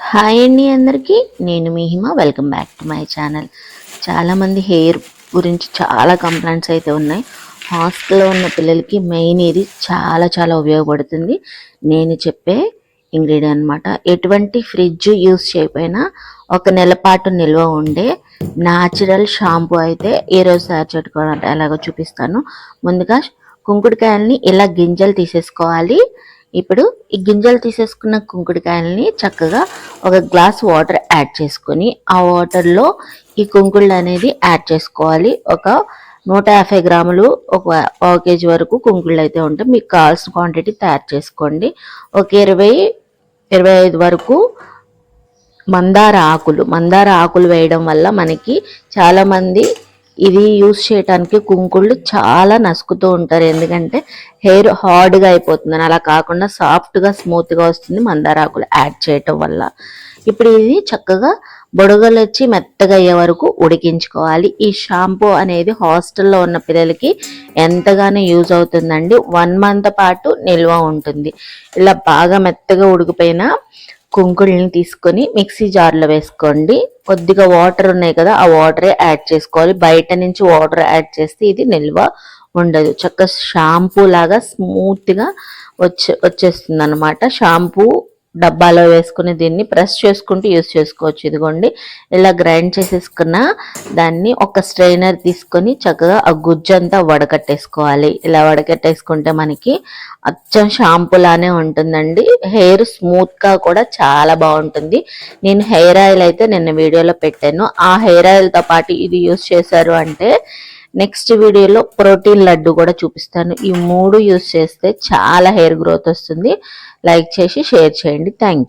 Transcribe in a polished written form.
Hi అండి అందరికీ, నేను మీ Hima. Welcome back to my channel. చాలామంది హెయిర్ గురించి చాలా కంప్లైంట్స్ అయితే ఉన్నాయి. హాస్టల్లో ఉన్న పిల్లలకి మెయిన్ ఇది చాలా ఉపయోగపడుతుంది. నేను చెప్పే ఇంగ్రీడియంట్ అనమాట. ఎటువంటి ఫ్రిడ్జ్ యూస్ చేయకపోయినా ఒక నెల పాటు నిల్వ ఉండే న్యాచురల్ షాంపూ అయితే ఈరోజు తయారు చేసుకోవడం ఎలాగో చూపిస్తాను. ముందుగా కుంకుడుకాయల్ని ఇలా గింజలు తీసేసుకోవాలి. ఇప్పుడు ఈ గింజలు తీసేసుకున్న కుంకుడుకాయలని చక్కగా ఒక గ్లాస్ వాటర్ యాడ్ చేసుకొని ఆ వాటర్లో ఈ కుంకుళ్ళు అనేది యాడ్ చేసుకోవాలి. ఒక 150 గ్రాములు, ఒక పావు కేజీ వరకు కుంకుళ్ళు అయితే ఉంటాయి. మీకు కావాల్సిన క్వాంటిటీ తయారు చేసుకోండి. ఒక 20-25 వరకు మందార ఆకులు వేయడం వల్ల మనకి చాలామంది ఇది యూస్ చేయడానికి కుంకుళ్ళు చాలా నసుకుతూ ఉంటారు. ఎందుకంటే హెయిర్ హార్డ్గా అయిపోతుందని. అలా కాకుండా సాఫ్ట్గా స్మూత్గా వస్తుంది మందార ఆకులు యాడ్ చేయటం వల్ల. ఇప్పుడు ఇది చక్కగా బొడగలు వచ్చి మెత్తగా అయ్యే వరకు ఉడికించుకోవాలి. ఈ షాంపూ అనేది హాస్టల్లో ఉన్న పిల్లలకి ఎంతగానో యూజ్ అవుతుందండి. 1 మంత్ పాటు నిల్వ ఉంటుంది. ఇలా బాగా మెత్తగా ఉడికిపోయిన కుంకుళ్ళని తీసుకొని మిక్సీ జార్లో వేసుకోండి. కొద్దిగా వాటర్ ఉన్నాయి కదా, ఆ వాటరే యాడ్ చేసుకోవాలి. బయట నుంచి వాటర్ యాడ్ చేస్తే ఇది నిల్వ ఉండదు. చక్కగా షాంపూ లాగా స్మూత్గా వచ్చేస్తుంది అనమాట. షాంపూ డబ్బాలో వేసుకుని దీన్ని ప్రెస్ చేసుకుంటూ యూస్ చేసుకోవచ్చు. ఇదిగోండి, ఇలా గ్రైండ్ చేసేసుకున్న దాన్ని ఒక స్ట్రైనర్ తీసుకొని చక్కగా ఆ గుజ్జంతా వడకట్టేసుకోవాలి. ఇలా వడకట్టేసుకుంటే మనకి అచ్చం షాంపూ లానే ఉంటుందండి. హెయిర్ స్మూత్గా కూడా చాలా బాగుంటుంది. నేను హెయిర్ ఆయిల్ అయితే నిన్న వీడియోలో పెట్టాను. ఆ హెయిర్ ఆయిల్తో పాటు ఇది యూస్ చేశారు అంటే నెక్స్ట్ వీడియోలో ప్రోటీన్ లడ్డు కూడా చూపిస్తాను. ఈ 3 యూస్ చేస్తే చాలా హెయిర్ గ్రోత్ వస్తుంది. లైక్ చేసి షేర్ చేయండి. Thank you.